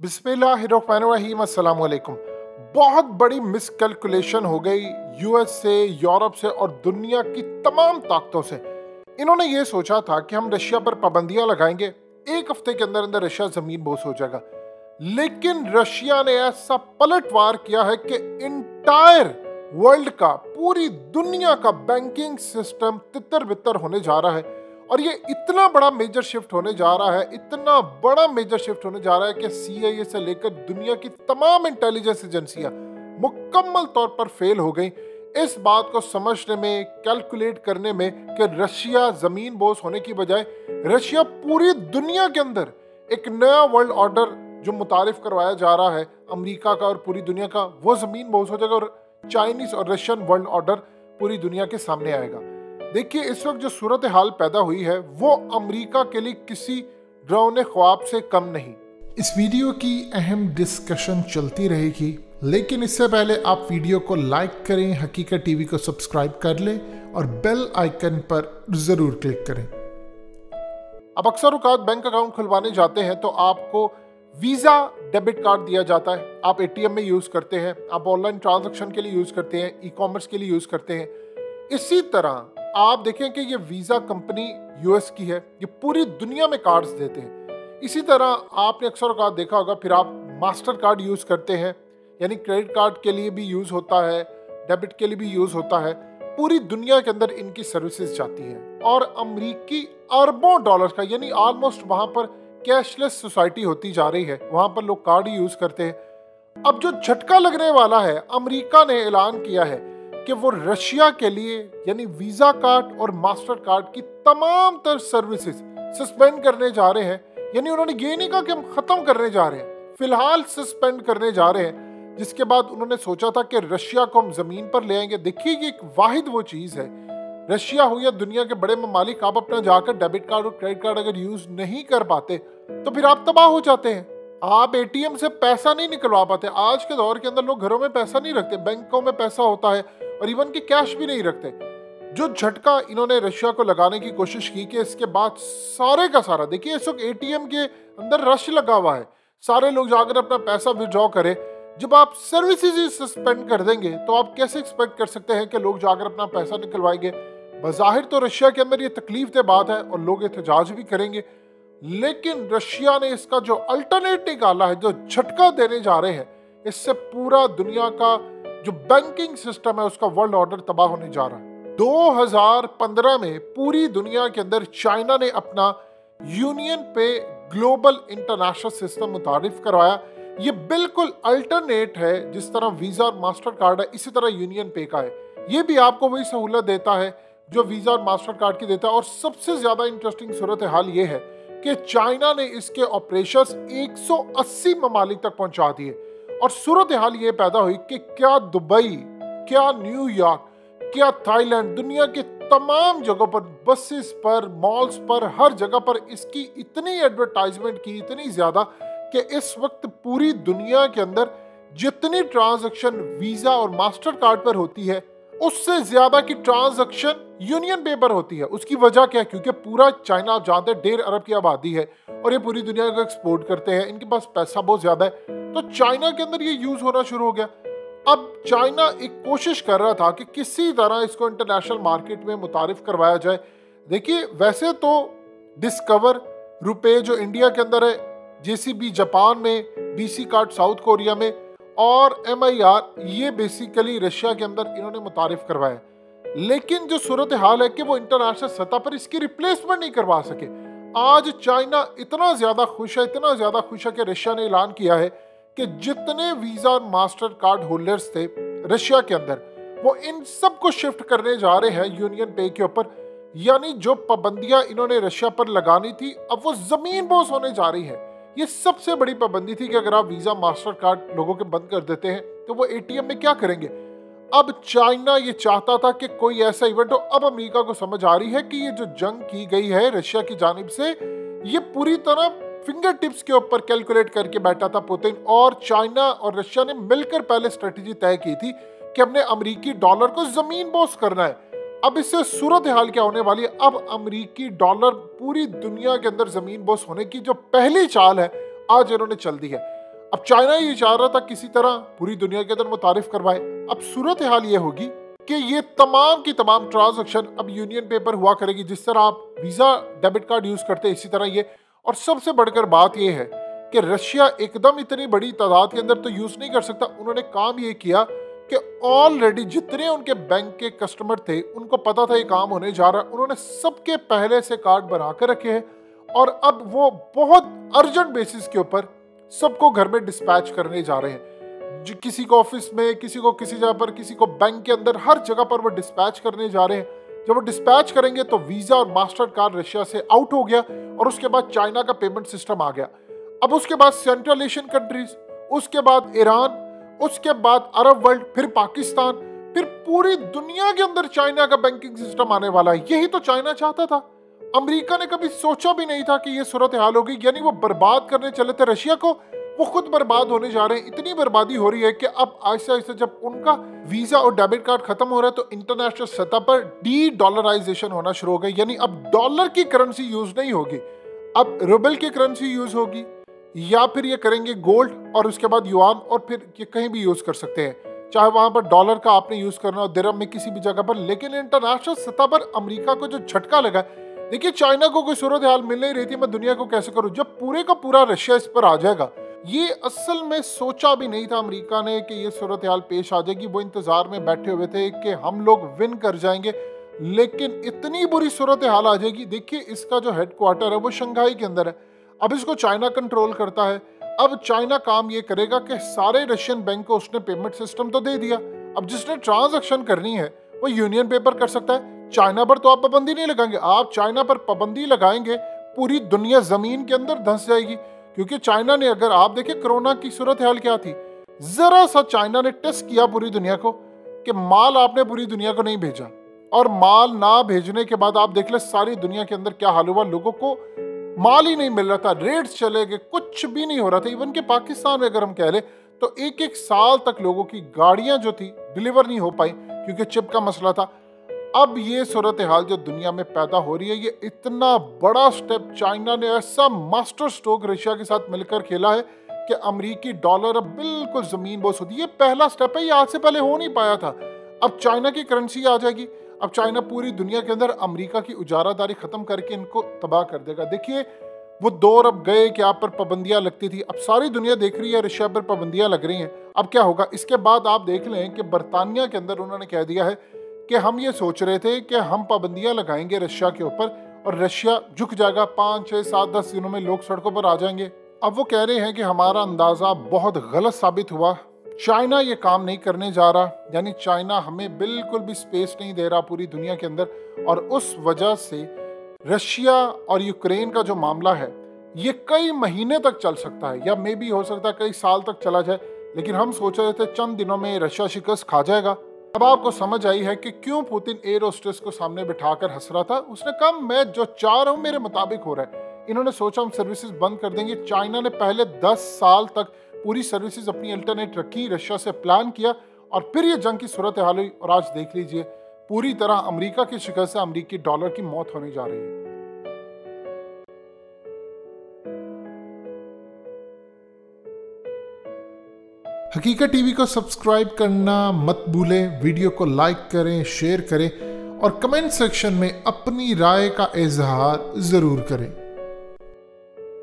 बिस्मिल्लाहिर्रहमानिर्रहीम अस्सलाम वालेकुम। बहुत बड़ी मिसकैलकुलेशन हो गई यूएस से, यूरोप से और दुनिया की तमाम ताकतों से। इन्होंने ये सोचा था कि हम रशिया पर पाबंदियां लगाएंगे, एक हफ्ते के अंदर अंदर रशिया जमीन बोस हो जाएगा। लेकिन रशिया ने ऐसा पलटवार किया है कि इंटायर वर्ल्ड का, पूरी दुनिया का बैंकिंग सिस्टम तितर बितर होने जा रहा है। और ये इतना बड़ा मेजर शिफ्ट होने जा रहा है, इतना बड़ा मेजर शिफ्ट होने जा रहा है कि सीआईए से लेकर दुनिया की तमाम इंटेलिजेंस एजेंसियां मुकम्मल तौर पर फेल हो गई इस बात को समझने में, कैलकुलेट करने में कि रशिया जमीन बोस होने की बजाय रशिया पूरी दुनिया के अंदर एक नया वर्ल्ड ऑर्डर जो मुतारिफ करवाया जा रहा है अमेरिका का और पूरी दुनिया का, वो जमीन बोस हो जाएगा और चाइनीज और रशियन वर्ल्ड ऑर्डर पूरी दुनिया के सामने आएगा। देखिए, इस वक्त जो सूरत हाल पैदा हुई है वो अमेरिका के लिए किसी डरावने ख्वाब से कम नहीं। इस वीडियो की अहम डिस्कशन चलती रहेगी, लेकिन इससे पहले आप वीडियो को लाइक करें, हकीकत टीवी को सब्सक्राइब कर लें और बेल आइकन पर जरूर क्लिक करें। अब अक्सर औकात बैंक अकाउंट खुलवाने जाते हैं तो आपको वीजा डेबिट कार्ड दिया जाता है। आप एटीएम में यूज करते हैं, आप ऑनलाइन ट्रांजैक्शन के लिए यूज करते हैं, ई कॉमर्स के लिए यूज करते हैं। इसी तरह आप देखें कि ये वीजा कंपनी यूएस की है, ये पूरी दुनिया में कार्ड्स देते हैं। इसी तरह आपने अक्सर औकात देखा होगा, फिर आप मास्टर कार्ड यूज करते हैं, यानी क्रेडिट कार्ड के लिए भी यूज होता है, डेबिट के लिए भी यूज होता है। पूरी दुनिया के अंदर इनकी सर्विसेज जाती है और अमेरिकी अरबों डॉलर का, यानी ऑलमोस्ट वहां पर कैशलेस सोसाइटी होती जा रही है, वहां पर लोग कार्ड ही यूज करते हैं। अब जो झटका लगने वाला है, अमेरिका ने ऐलान किया है कि वो रशिया के लिए यानी वीजा कार्ड और मास्टर कार्ड की तमाम तर सर्विसेज सस्पेंड करने जा रहे हैं। यानी उन्होंने ये नहीं कहा कि हम खत्म करने जा रहे हैं, फिलहाल सस्पेंड करने जा रहे हैं। जिसके बाद उन्होंने सोचा था कि रशिया को हम जमीन पर ले आएंगे। देखिए, ये एक वाहिद वो चीज है, रशिया हो या दुनिया के बड़े ममालिक, आप अपना जाकर डेबिट कार्ड और क्रेडिट कार्ड अगर यूज नहीं कर पाते तो फिर आप तबाह हो जाते हैं। आप एटीएम से पैसा नहीं निकलवा पाते। आज के दौर के अंदर लोग घरों में पैसा नहीं रखते, बैंकों में पैसा होता है और इवन के कैश भी नहीं रखते। जो झटका इन्होंने रशिया को लगाने की कोशिश की कि इसके बाद सारे का सारा, देखिए इस वक्त एटीएम के अंदर रश लगा हुआ है, सारे लोग जाकर अपना पैसा विड्रॉ करें। जब आप सर्विसेज ही सस्पेंड कर देंगे तो आप कैसे एक्सपेक्ट कर सकते हैं कि लोग जाकर अपना पैसा निकलवाएंगे। बज़ाहिर तो रशिया के अंदर ये तकलीफ दे बात है और लोग एहतजाज भी करेंगे, लेकिन रशिया ने इसका जो अल्टरनेट निकाला है, जो झटका देने जा रहे हैं, इससे पूरा दुनिया का जो बैंकिंग सिस्टम है उसका वर्ल्ड ऑर्डर तबाह होने जा रहा है। 2015 में पूरी दुनिया के अंदर चाइना ने अपना यूनियन पे ग्लोबल इंटरनेशनल सिस्टम मुतारिफ करवाया। ये बिल्कुल अल्टरनेट है, जिस तरह वीजा और मास्टर कार्ड है इसी तरह यूनियन पे का है। ये भी आपको वही सहूलत देता है जो वीजा और मास्टर कार्ड की देता है। और सबसे ज्यादा इंटरेस्टिंग सूरत हाल ये है कि चाइना ने इसके ऑपरेशंस 180 ममालिक तक पहुंचा दिए। और सूरत हाल ये पैदा हुई कि क्या दुबई, क्या न्यूयॉर्क, क्या थाईलैंड, दुनिया के तमाम जगहों पर, बसेस पर, मॉल्स पर, हर जगह पर इसकी इतनी एडवर्टाइजमेंट की, इतनी ज्यादा कि इस वक्त पूरी दुनिया के अंदर जितनी ट्रांजैक्शन वीजा और मास्टर कार्ड पर होती है उससे ज्यादा की ट्रांजैक्शन यूनियन पे पर होती है। उसकी वजह क्या है? क्योंकि पूरा चाइना, आप जानते हैं, 1.5 अरब की आबादी है और ये पूरी दुनिया को एक्सपोर्ट करते हैं, इनके पास पैसा बहुत ज्यादा है, तो चाइना के अंदर ये यूज होना शुरू हो गया। अब चाइना एक कोशिश कर रहा था कि किसी तरह इसको इंटरनेशनल मार्केट में मुतारिफ करवाया जाए। देखिए, वैसे तो डिस्कवर रुपए जो इंडिया के अंदर है, जेसीबी जापान में, बीसी कार्ड साउथ कोरिया में और MIR ये बेसिकली रशिया के अंदर इन्होंने मुतारिफ करवाया। लेकिन जो सूरत हाल है कि वो इंटरनेशनल सतह पर इसकी रिप्लेसमेंट नहीं करवा सके। आज चाइना इतना ज्यादा खुश है, इतना ज्यादा खुश है कि रशिया ने ऐलान किया है कि जितने वीजा और मास्टर कार्ड होल्डर्स थे रशिया के अंदर, वो इन सबको शिफ्ट करने जा रहे हैं यूनियन पे के ऊपर। यानी जो पाबंदियां इन्होंने रशिया पर लगानी थी, अब वो जमीन बोस होने जा रही है। ये सबसे बड़ी पाबंदी थी कि अगर आप वीजा मास्टर कार्ड लोगों के बंद कर देते हैं तो वो एटीएम में क्या करेंगे। अब चाइना ये चाहता था कि कोई ऐसा इवेंट हो। अब अमेरिका को समझ आ रही है कि ये जो जंग की गई है रशिया की जानिब से, ये पूरी तरह फिंगर टिप्स के ऊपर कैलकुलेट करके बैठा था पुतिन, और चाइना और रशिया ने मिलकर पहले स्ट्रेटेजी तय की थी कि हमने अमेरिकी डॉलर को जमीन बोस करना है। अब इससे सूरत हाल क्या होने वाली है? अब अमेरिकी डॉलर पूरी दुनिया के अंदर जमीन बोस होने की जो पहली चाल है आज इन्होंने चल दी है। अब चाइना ये चाह रहा था किसी तरह पूरी दुनिया के अंदर वो तारीफ करवाए। अब सूरत हाल ये होगी कि ये तमाम की तमाम ट्रांजैक्शन अब यूनियन पेपर हुआ करेगी। जिस तरह आप वीजा डेबिट कार्ड यूज करते हैं इसी तरह ये। और सबसे बढ़कर बात ये है कि रशिया एकदम इतनी बड़ी तादाद के अंदर तो यूज नहीं कर सकता। उन्होंने काम ये किया कि ऑलरेडी जितने उनके बैंक के कस्टमर थे उनको पता था ये काम होने जा रहा है, उन्होंने सबके पहले से कार्ड बना कर रखे हैं और अब वो बहुत अर्जेंट बेसिस के ऊपर सबको घर में डिस्पैच करने जा रहे हैं। किसी को ऑफिस में, किसी को किसी जगह पर, किसी को बैंक के अंदर, हर जगह पर वो डिस्पैच करने जा रहे हैं। जब वो डिस्पैच करेंगे तो वीजा और मास्टर कार्ड रशिया से आउट हो गया और उसके बाद चाइना का पेमेंट सिस्टम आ गया। अब उसके बाद सेंट्रल एशियन कंट्रीज, उसके बाद ईरान, उसके बाद अरब वर्ल्ड, फिर पाकिस्तान, फिर पूरी दुनिया के अंदर चाइना का बैंकिंग सिस्टम आने वाला है। यही तो चाइना चाहता था। अमेरिका ने कभी सोचा भी नहीं था कि ये सूरत हाल होगी। यानी वो बर्बाद करने चले थे रशिया को, वो खुद बर्बाद होने जा रहे हैं। इतनी बर्बादी हो रही है कि अब आहिस्ते आहिस्ते जब उनका वीजा और डेबिट कार्ड खत्म हो रहा है तो इंटरनेशनल सतह पर डी डॉलराइजेशन होना शुरू हो गई। यानी अब डॉलर की करेंसी यूज नहीं होगी, अब रूबल की करेंसी यूज होगी, या फिर ये करेंगे गोल्ड और उसके बाद युआन, और फिर ये कहीं भी यूज कर सकते हैं, चाहे वहां पर डॉलर का आपने यूज करना हो, दिरहम में, किसी भी जगह पर। लेकिन इंटरनेशनल सतह पर अमेरिका को जो झटका लगा, देखिए चाइना को कोई सूरत हाल मिल नहीं रही थी, मैं दुनिया को कैसे करूं, जब पूरे का पूरा रशिया इस पर आ जाएगा। ये असल में सोचा भी नहीं था अमेरिका ने कि ये सूरत हाल पेश आ जाएगी। वो इंतजार में बैठे हुए थे कि हम लोग विन कर जाएंगे, लेकिन इतनी बुरी सूरत हाल आ जाएगी। देखिए इसका जो हेडक्वार्टर है वो शंघाई के अंदर है, अब इसको चाइना कंट्रोल करता है। अब चाइना काम ये करेगा कि सारे रशियन बैंक को उसने पेमेंट सिस्टम तो दे दिया, अब जिसने ट्रांजैक्शन करनी है वो यूनियन पेपर कर सकता है। चाइना पर तो आप पाबंदी नहीं लगाएंगे, आप चाइना पर पाबंदी लगाएंगे पूरी दुनिया जमीन के अंदर धंस जाएगी। क्योंकि चाइना ने, अगर आप देखें कोरोना की सूरत हाल क्या थी, जरा सा चाइना ने टेस्ट किया पूरी दुनिया को कि माल आपने पूरी दुनिया को नहीं भेजा, और माल ना भेजने के बाद आप देख ले सारी दुनिया के अंदर क्या हाल हुआ। लोगों को माल ही नहीं मिल रहा था, रेट्स चले गए, कुछ भी नहीं हो रहा था। इवन के पाकिस्तान में अगर हम कह ले तो एक एक साल तक लोगों की गाड़ियां जो थी डिलीवर नहीं हो पाई क्योंकि चिप का मसला था। अब ये सूरत हाल जो दुनिया में पैदा हो रही है, ये इतना बड़ा स्टेप चाइना ने ऐसा मास्टर स्ट्रोक रशिया के साथ मिलकर खेला है कि अमेरिकी डॉलर अब बिल्कुल जमीन बोस होती है। ये पहला स्टेप है, ये आज से पहले हो नहीं पाया था। अब चाइना की करेंसी आ जाएगी, अब चाइना पूरी दुनिया के अंदर अमेरिका की उजारादारी खत्म करके इनको तबाह कर देगा। देखिए वो दौर अब गए कि आप पर पाबंदियां लगती थी, अब सारी दुनिया देख रही है रशिया पर पाबंदियां लग रही हैं। अब क्या होगा इसके बाद आप देख लें कि बरतानिया के अंदर उन्होंने कह दिया है कि हम ये सोच रहे थे कि हम पाबंदियां लगाएंगे रशिया के ऊपर और रशिया झुक जाएगा, 5, 6, 7, 10 दिनों में लोग सड़कों पर आ जाएंगे। अब वो कह रहे हैं कि हमारा अंदाजा बहुत गलत साबित हुआ, चाइना ये काम नहीं करने जा रहा। यानी चाइना हमें बिल्कुल भी स्पेस नहीं दे रहा पूरी दुनिया के अंदर, और उस वजह से रशिया और यूक्रेन का जो मामला है ये कई महीने तक चल सकता है, या मे भी हो सकता है कई साल तक चला जाए। लेकिन हम सोच रहे थे चंद दिनों में रशिया शिकस्त खा जाएगा। अब आपको समझ आई है कि क्यों पुतिन एयर होस्टेस को सामने बिठाकर हंस रहा था। उसने कहा मैं जो चाह रहा हूं मेरे मुताबिक हो रहा है। इन्होंने सोचा हम सर्विसेज बंद कर देंगे। चाइना ने पहले 10 साल तक पूरी सर्विसेज अपनी अल्टरनेट रखी, रशिया से प्लान किया, और फिर ये जंग की सूरत हाल हुई। और आज देख लीजिए पूरी तरह अमेरिका की शिकस्त से अमेरिकी डॉलर की मौत होने जा रही है। हकीकत टीवी को सब्सक्राइब करना मत भूलें, वीडियो को लाइक करें, शेयर करें और कमेंट सेक्शन में अपनी राय का इजहार जरूर करें।